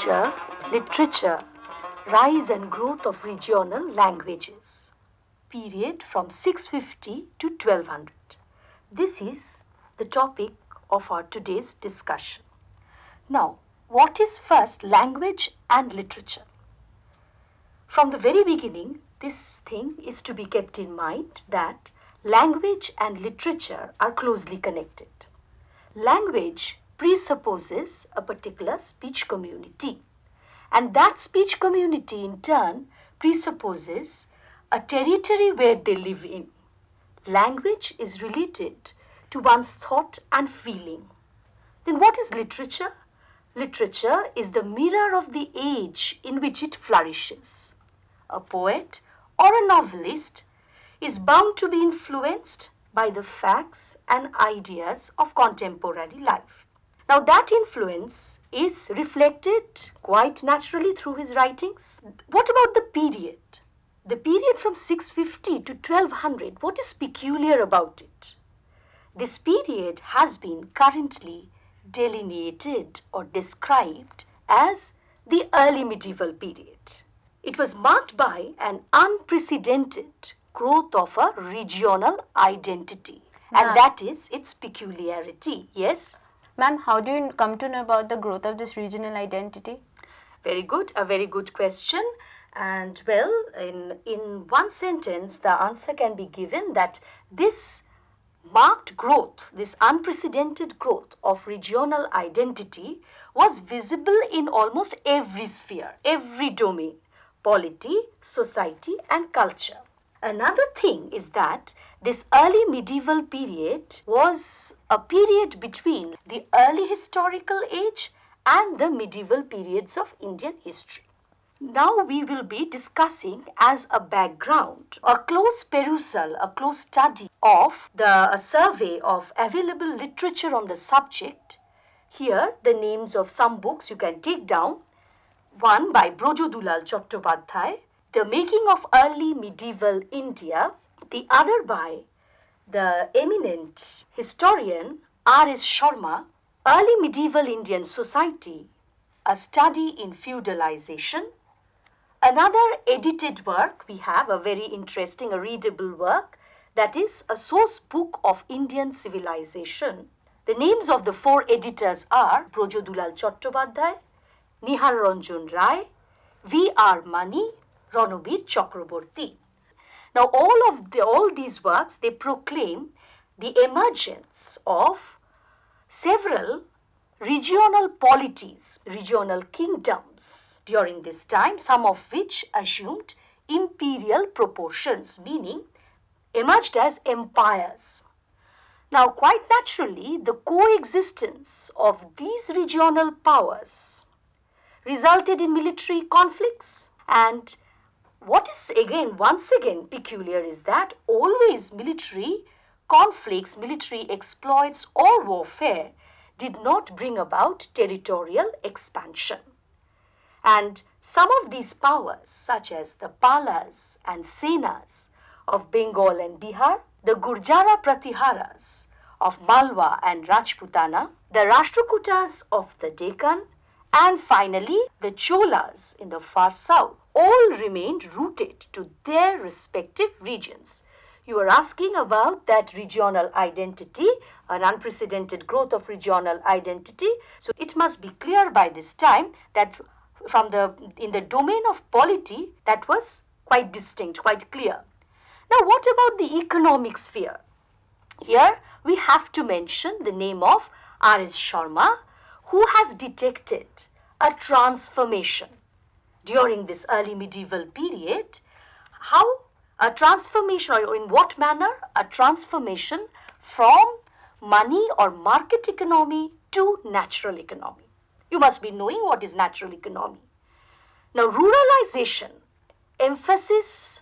Literature, Rise and Growth of Regional Languages, period from 650 to 1200. This is the topic of our today's discussion. Now, what is first language and literature? From the very beginning, this thing is to be kept in mind that language and literature are closely connected. Language presupposes a particular speech community, and that speech community in turn presupposes a territory where they live in. Language is related to one's thought and feeling. Then what is literature? Literature is the mirror of the age in which it flourishes. A poet or a novelist is bound to be influenced by the facts and ideas of contemporary life. Now that influence is reflected quite naturally through his writings. What about the period? The period from 650 to 1200, what is peculiar about it? This period has been currently delineated or described as the early medieval period. It was marked by an unprecedented growth of a regional identity, and that is its peculiarity. Yes? Ma'am, how do you come to know about the growth of this regional identity? Very good, a very good question. And well, in one sentence, the answer can be given that this marked growth, this unprecedented growth of regional identity was visible in almost every sphere, every domain, polity, society and culture. Another thing is that this early medieval period was a period between the early historical age and the medieval periods of Indian history. Now we will be discussing as a background, a close perusal, a close study of a survey of available literature on the subject. Here the names of some books you can take down. One by Brojodulal Chattopadhyay, The Making of Early Medieval India. The other by the eminent historian R.S. Sharma, Early Medieval Indian Society, A Study in Feudalization. Another edited work, we have a very interesting, a readable work, that is a source book of Indian civilization. The names of the four editors are Brojodulal Chattopadhyay, Nihar Ranjan Rai, V.R. Mani, Ranabir Chakraborty. Now all these works, they proclaim the emergence of several regional polities, regional kingdoms during this time, some of which assumed imperial proportions, meaning emerged as empires. Now quite naturally, the coexistence of these regional powers resulted in military conflicts, and what is once again peculiar is that always military conflicts, military exploits or warfare did not bring about territorial expansion. And some of these powers, such as the Palas and Senas of Bengal and Bihar, the Gurjara Pratiharas of Malwa and Rajputana, the Rashtrakutas of the Deccan, and finally the Cholas in the far south, all remained rooted to their respective regions. You are asking about that regional identity, an unprecedented growth of regional identity. So it must be clear by this time that in the domain of polity, that was quite distinct, quite clear. Now what about the economic sphere? Here we have to mention the name of R.S. Sharma, who has detected a transformation during this early medieval period. How a transformation, or in what manner? A transformation from money or market economy to natural economy. You must be knowing what is natural economy. Now ruralization, emphasis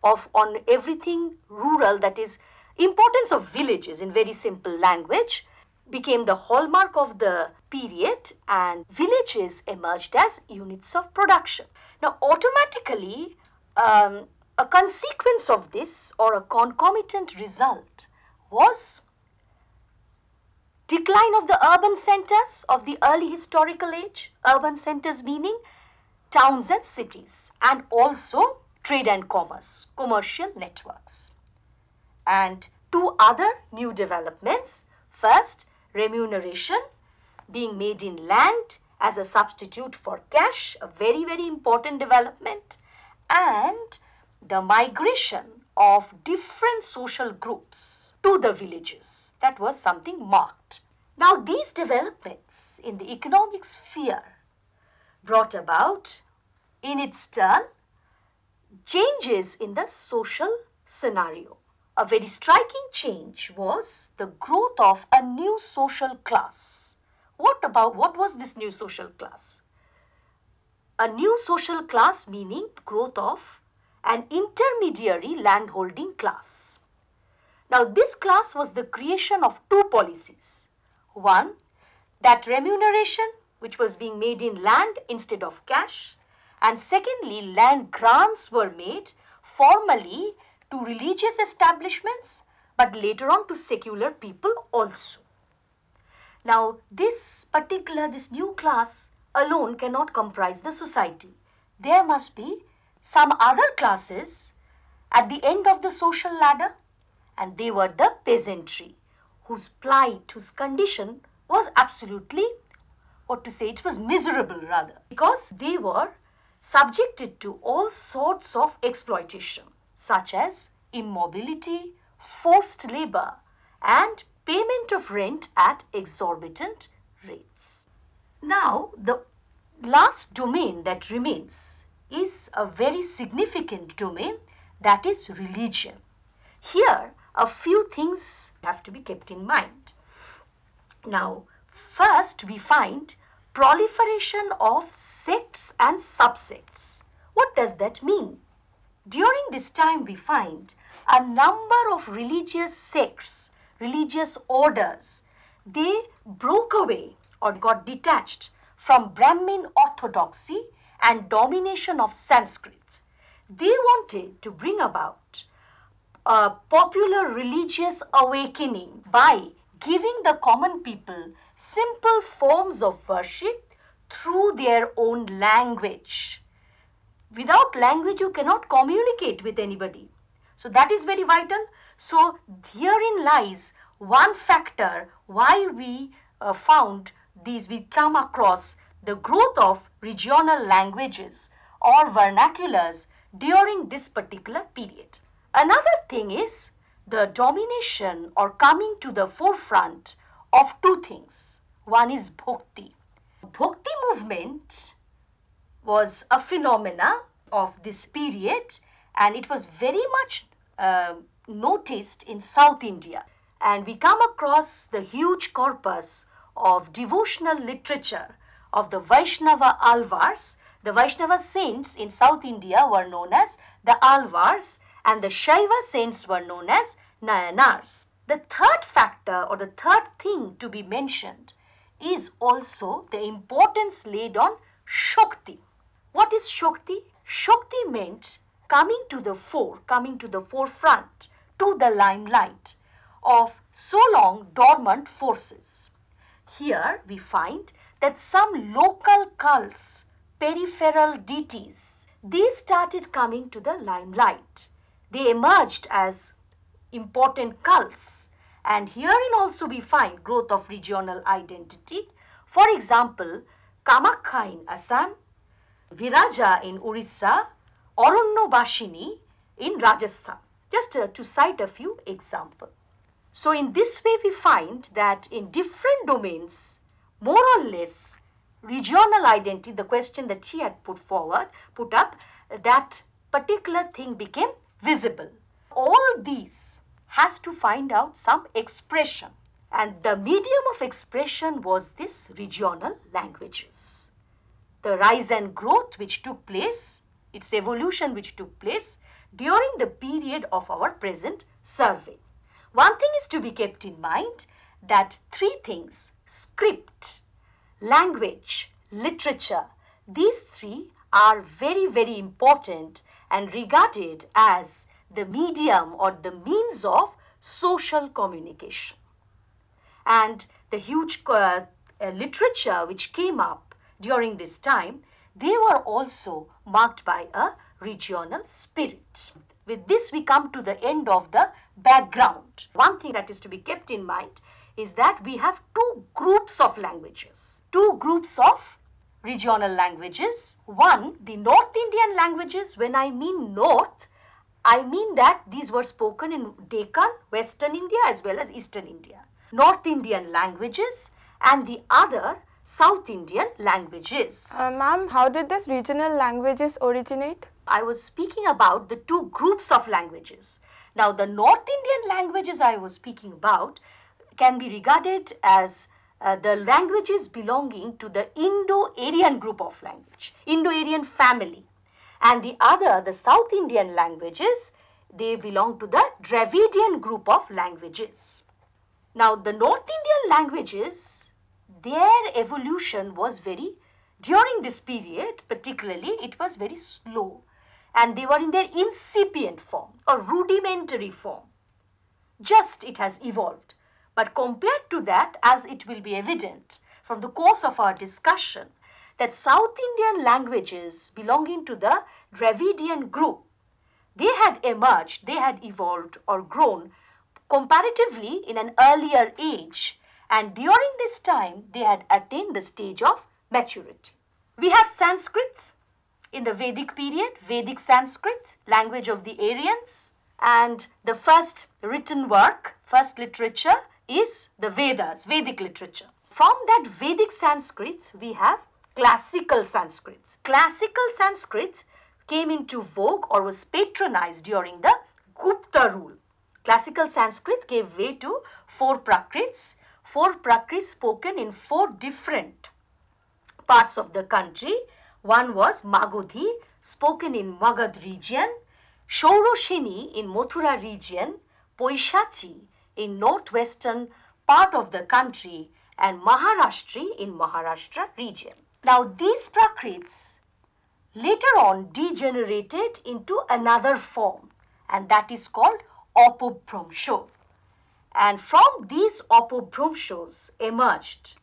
on everything rural, that is importance of villages in very simple language, became the hallmark of the period, and villages emerged as units of production. Now automatically a consequence of this, or a concomitant result, was decline of the urban centers of the early historical age, urban centers meaning towns and cities, and also trade and commerce, commercial networks. And two other new developments. First, remuneration being made in land as a substitute for cash, a very, very important development, and the migration of different social groups to the villages. That was something marked. Now, these developments in the economic sphere brought about, in its turn, changes in the social scenario. A very striking change was the growth of a new social class. What was this new social class? A new social class meaning growth of an intermediary landholding class. Now, this class was the creation of two policies. One, that remuneration which was being made in land instead of cash, and secondly, land grants were made formally to religious establishments, but later on to secular people also. Now, this new class alone cannot comprise the society. There must be some other classes at the end of the social ladder, and they were the peasantry, whose plight, whose condition was absolutely, it was miserable rather, because they were subjected to all sorts of exploitation, such as immobility, forced labor, and payment of rent at exorbitant rates. Now, the last domain that remains is a very significant domain, that is religion. Here, a few things have to be kept in mind. Now, first we find proliferation of sects and subsects. What does that mean? During this time we find a number of religious sects, religious orders. They broke away or got detached from Brahmin orthodoxy and domination of Sanskrit. They wanted to bring about a popular religious awakening by giving the common people simple forms of worship through their own language. Without language, you cannot communicate with anybody. So that is very vital. So herein lies one factor why we come across the growth of regional languages or vernaculars during this particular period. Another thing is the domination or coming to the forefront of two things. One is bhakti. Bhakti movement was a phenomena of this period, and it was very much noticed in South India. And we come across the huge corpus of devotional literature of the Vaishnava Alvars. The Vaishnava saints in South India were known as the Alvars, and the Shaiva saints were known as Nayanars. The third factor or the third thing to be mentioned is also the importance laid on Shakti. What is Shakti? Shakti meant coming to the forefront, to the limelight of so long dormant forces. Here we find that some local cults, peripheral deities, they started coming to the limelight. They emerged as important cults, and herein also we find growth of regional identity. For example, Kamakya in Assam, Viraja in Orissa, Aranyabashini in Rajasthan. Just to cite a few examples. So in this way we find that in different domains, more or less, regional identity, the question that she had put up, that particular thing became visible. All these has to find out some expression, and the medium of expression was this regional languages. The rise and growth which took place, its evolution which took place during the period of our present survey. One thing is to be kept in mind, that three things, script, language, literature, these three are very, very important and regarded as the medium or the means of social communication. And the huge literature which came up during this time, they were also marked by a regional spirit. With this, we come to the end of the background. One thing that is to be kept in mind is that we have two groups of languages, two groups of regional languages. One, the North Indian languages. When I mean North, I mean that these were spoken in Deccan, Western India as well as Eastern India. North Indian languages, and the other South Indian languages. Ma'am, how did these regional languages originate? I was speaking about the two groups of languages. Now, the North Indian languages I was speaking about can be regarded as the languages belonging to the Indo-Aryan group of language, Indo-Aryan family. And the other, the South Indian languages, they belong to the Dravidian group of languages. Now, the North Indian languages, their evolution was during this period particularly, it was very slow. And they were in their incipient form or rudimentary form. Just it has evolved. But compared to that, as it will be evident from the course of our discussion, that South Indian languages belonging to the Dravidian group, they had emerged, they had evolved or grown comparatively in an earlier age, and during this time they had attained the stage of maturity. We have Sanskrit in the Vedic period, Vedic Sanskrit, language of the Aryans, and the first written work, first literature is the Vedas, Vedic literature. From that Vedic Sanskrit, we have classical Sanskrit. Classical Sanskrit came into vogue or was patronized during the Gupta rule. Classical Sanskrit gave way to four Prakrits spoken in four different parts of the country. One was Magadhi, spoken in Magad region, Shaurosheni in Mathura region, Poishachi in northwestern part of the country, and Maharashtri in Maharashtra region. Now, these Prakrits later on degenerated into another form, and that is called Apobhramsho. And from these Apobhramshos emerged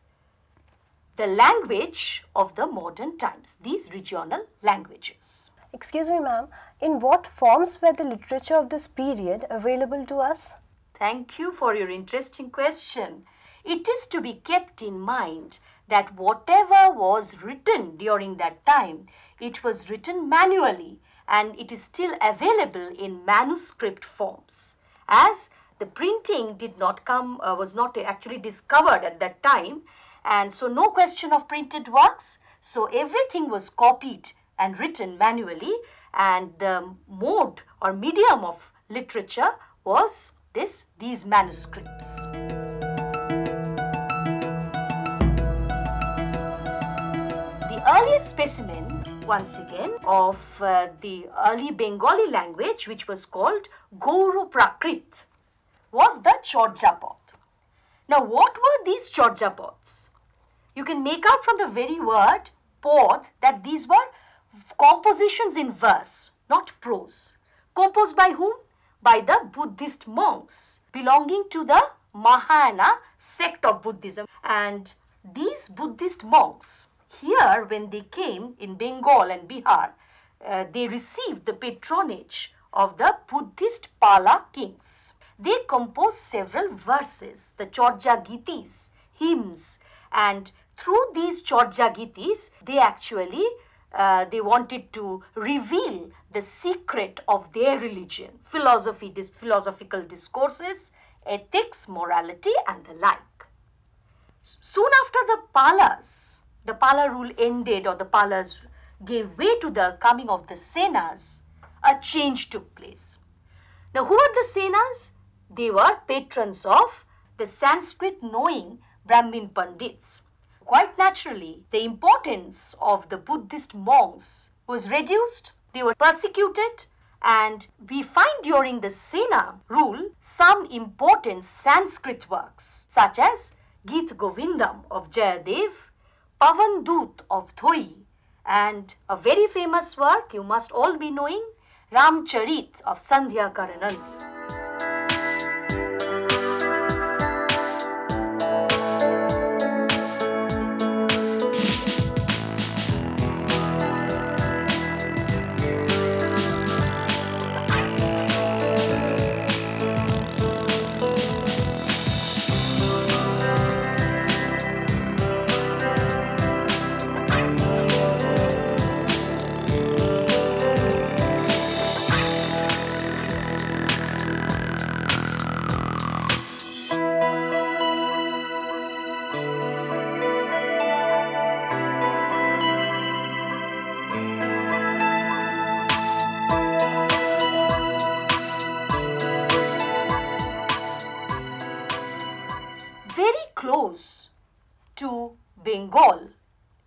the language of the modern times, these regional languages. Excuse me, ma'am, in what forms were the literature of this period available to us? Thank you for your interesting question. It is to be kept in mind that whatever was written during that time, it was written manually and it is still available in manuscript forms. As the printing did not come, was not actually discovered at that time, and so no question of printed works. So everything was copied and written manually, and the mode or medium of literature was these manuscripts. The earliest specimen, once again, of the early Bengali language, which was called Gauro Prakrit, was the Chorjapad. Now, what were these Chorjapads? You can make out from the very word pod that these were compositions in verse, not prose. Composed by whom? By the Buddhist monks belonging to the Mahayana sect of Buddhism. And these Buddhist monks, here when they came in Bengal and Bihar, they received the patronage of the Buddhist Pala kings. They composed several verses, the Chorja Gitis, hymns, and through these Chorja Gitis, they actually they wanted to reveal the secret of their religion, philosophical discourses, ethics, morality, and the like. Soon after the Pala rule ended, or the Palas gave way to the coming of the Senas, a change took place. Now, who were the Senas? They were patrons of the Sanskrit knowing Brahmin Pandits. Quite naturally, the importance of the Buddhist monks was reduced. They were persecuted, and we find during the Sena rule some important Sanskrit works such as Geet Govindam of Jayadev, Pavan Doot of Dhoi, and a very famous work you must all be knowing, Ramcharit of Sandhya Karanand.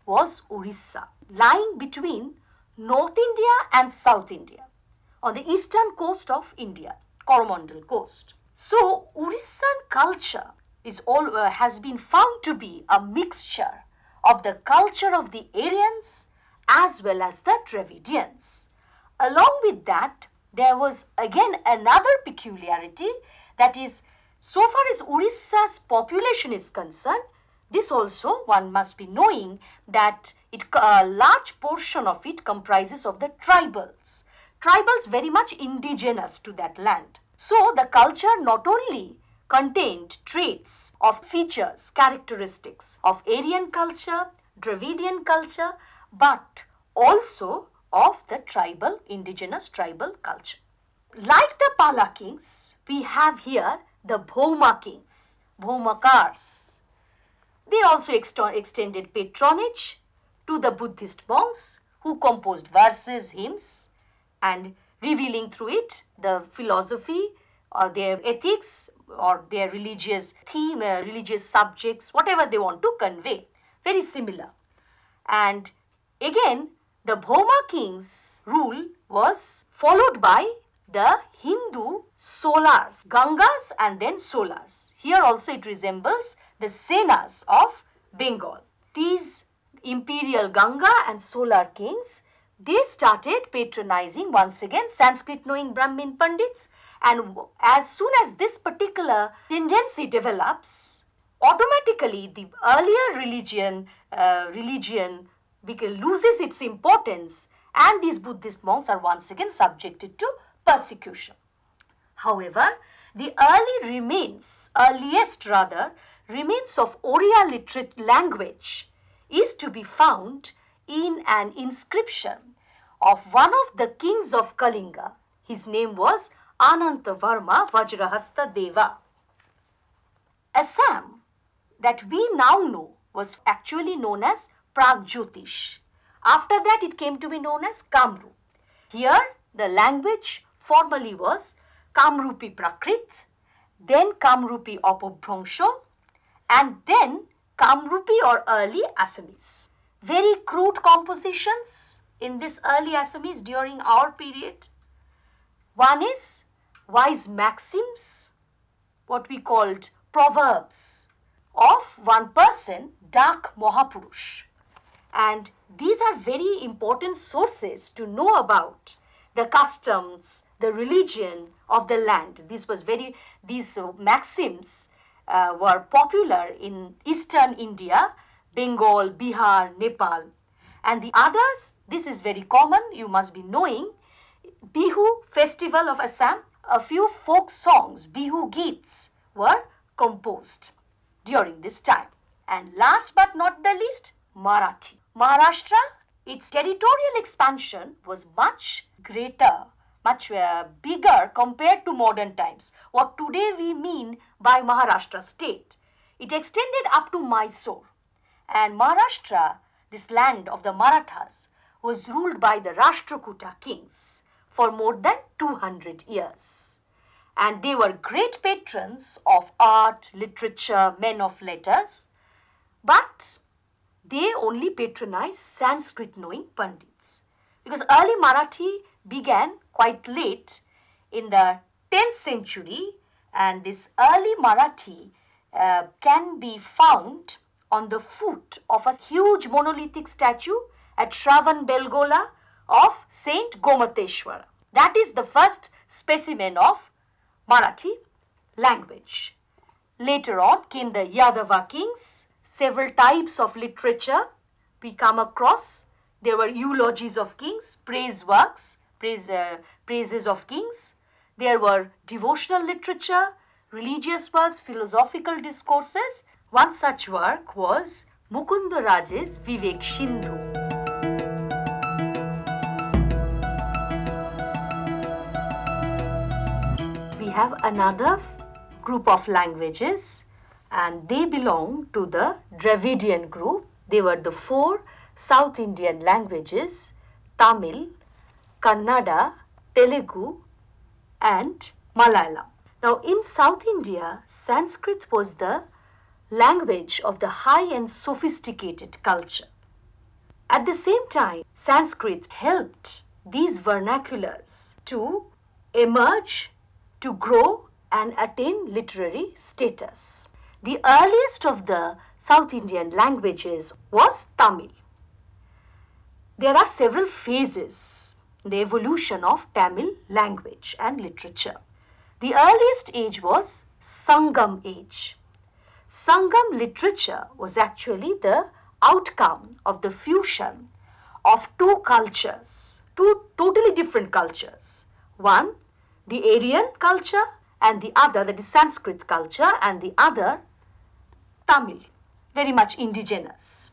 was Orissa, lying between North India and South India on the eastern coast of India, Coromandel coast. So, Orissan culture has been found to be a mixture of the culture of the Aryans as well as the Dravidians. Along with that, there was again another peculiarity, that is, so far as Orissa's population is concerned, this also one must be knowing that a large portion of it comprises of the tribals. Tribals very much indigenous to that land. So the culture not only contained traits of features, characteristics of Aryan culture, Dravidian culture, but also of the tribal, indigenous tribal culture. Like the Pala kings, we have here the Bhoma kings, Bhomakars. They also extended patronage to the Buddhist monks who composed verses, hymns, and revealing through it the philosophy or their ethics or their religious theme, religious subjects, whatever they want to convey. Very similar. And again, the Bhoma kings' rule was followed by the Hindu solars, Gangas and then solars. Here also it resembles the Senas of Bengal. These imperial Ganga and solar kings, they started patronizing once again Sanskrit knowing Brahmin Pandits, and as soon as this particular tendency develops, automatically the earlier religion loses its importance, and these Buddhist monks are once again subjected to persecution. However, the earliest remains of Oriya literate language is to be found in an inscription of one of the kings of Kalinga. His name was Anantavarma Vajrahasta Deva. Assam, that we now know, was actually known as Pragjyotish. After that, it came to be known as Kamru. Here, the language formerly was Kamrupi Prakrit, then Kamrupi Apobhrangsho, and then Kamrupi or early Assamese. Very crude compositions in this early Assamese during our period. One is wise maxims, what we called proverbs of one person, Dak Mahapurush. And these are very important sources to know about the customs, the religion of the land. These maxims were popular in eastern India, Bengal, Bihar, Nepal. And the others, this is very common, you must be knowing, Bihu festival of Assam, a few folk songs, Bihu Geets, were composed during this time. And last but not the least, Marathi. Maharashtra, its territorial expansion was much greater, much bigger compared to modern times. What today we mean by Maharashtra state. It extended up to Mysore. And Maharashtra, this land of the Marathas, was ruled by the Rashtrakuta kings for more than 200 years. And they were great patrons of art, literature, men of letters, but they only patronized Sanskrit knowing Pandits. Because early Marathi began quite late in the 10th century, and this early Marathi can be found on the foot of a huge monolithic statue at Shravan Belgola of Saint Gomateshwara. That is the first specimen of Marathi language. Later on came the Yadava kings, several types of literature we come across. There were eulogies of kings, praise works, praises of kings. There were devotional literature, religious works, philosophical discourses. One such work was Mukunda Raj's Vivek Sindhu. We have another group of languages, and they belong to the Dravidian group. They were the 4 South Indian languages: Tamil, Kannada, Telugu, and Malayalam. Now, in South India, Sanskrit was the language of the high and sophisticated culture. At the same time, Sanskrit helped these vernaculars to emerge, to grow and attain literary status. The earliest of the South Indian languages was Tamil. There are several phases in the evolution of Tamil language and literature. The earliest age was Sangam age. Sangam literature was actually the outcome of the fusion of two cultures, two totally different cultures. One, the Aryan culture, and the other, that is Sanskrit culture, and the other, Tamil, very much indigenous.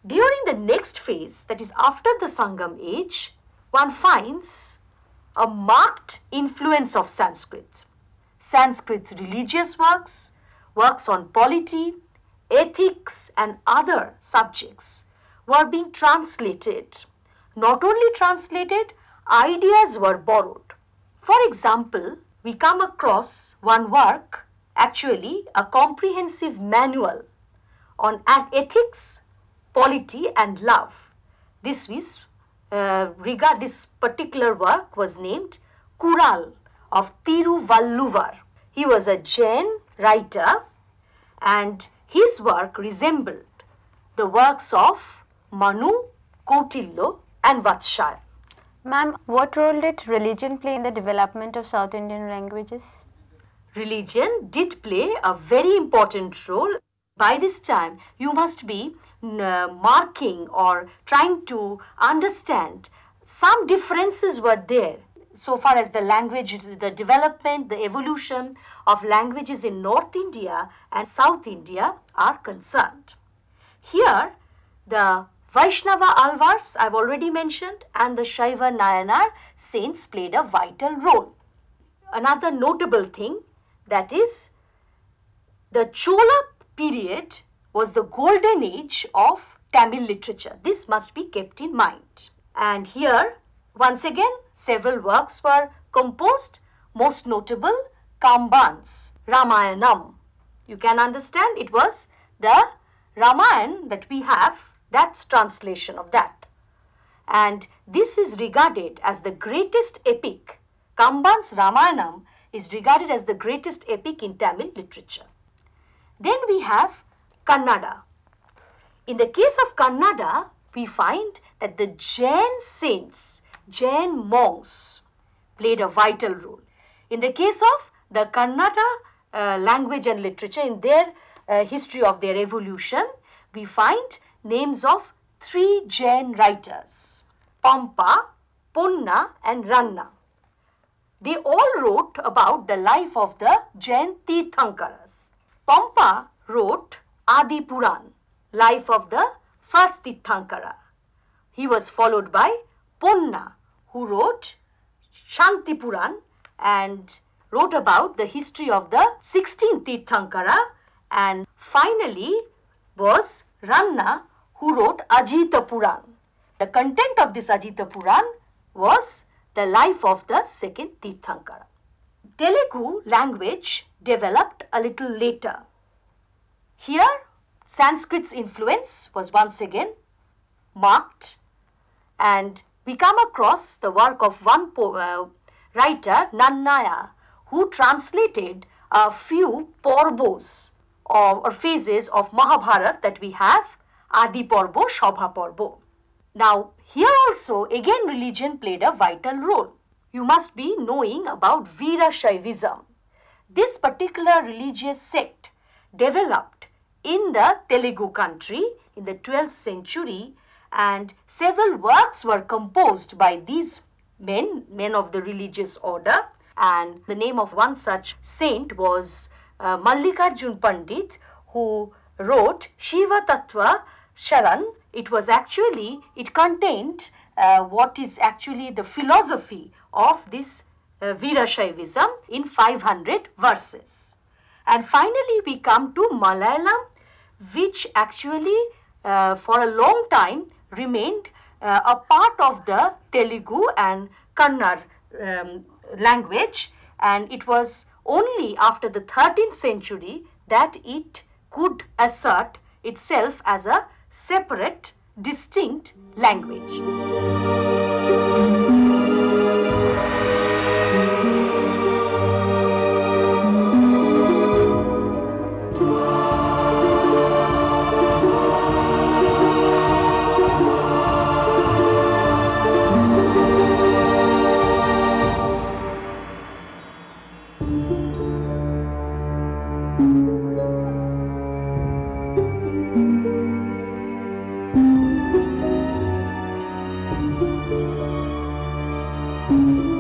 During the next phase, that is after the Sangam age, one finds a marked influence of Sanskrit. Sanskrit religious works, works on polity, ethics and other subjects were being translated. Not only translated, ideas were borrowed. For example, we come across one work, actually a comprehensive manual on ethics, polity and love. This particular work was named Kural of Tiruvalluvar. He was a Jain writer and his work resembled the works of Manu, Kautilya and Vatshaya. Ma'am, what role did religion play in the development of South Indian languages? Religion did play a very important role. By this time, you must be marking or trying to understand some differences were there so far as the language, the development, the evolution of languages in North India and South India are concerned. Here, the Vaishnava Alvars, I have already mentioned, and the Shaiva Nayanar saints played a vital role. Another notable thing, that is, the Chola period was the golden age of Tamil literature. This must be kept in mind. And here, once again, several works were composed, most notable Kamban's Ramayanam. You can understand it was the Ramayan that we have, that's translation of that. And this is regarded as the greatest epic. Kamban's Ramayanam is regarded as the greatest epic in Tamil literature. Then we have Kannada. In the case of Kannada, we find that the Jain saints, Jain monks played a vital role. In the case of the Kannada language and literature, in their history of their evolution, we find names of three Jain writers, Pampa, Punna and Ranna. They all wrote about the life of the Jain Tirthankaras. Pampa wrote Adi Puran, life of the first Tirthankara. He was followed by Punna, who wrote Shanti Puran and wrote about the history of the 16th Tirthankara, and finally was Ranna, who wrote Ajita Puran. The content of this Ajita Puran was the life of the second Tirthankara. Telugu language developed a little later. Here, Sanskrit's influence was once again marked, and we come across the work of one writer, Nannaya, who translated a few porbos or phases of Mahabharata that we have, Adi Porbo, Shobha Porbo. Now, here also again religion played a vital role. You must be knowing about Veerashaivism. This particular religious sect developed in the Telugu country in the 12th century, and several works were composed by these men of the religious order, and the name of one such saint was Mallikarjun Pandit, who wrote Shiva Tattva Sharan. It contained what is actually the philosophy of this Veerashaivism in 500 verses. And finally we come to Malayalam, which actually for a long time remained a part of the Telugu and Kannada language, and it was only after the 13th century that it could assert itself as a separate distinct language. Thank you.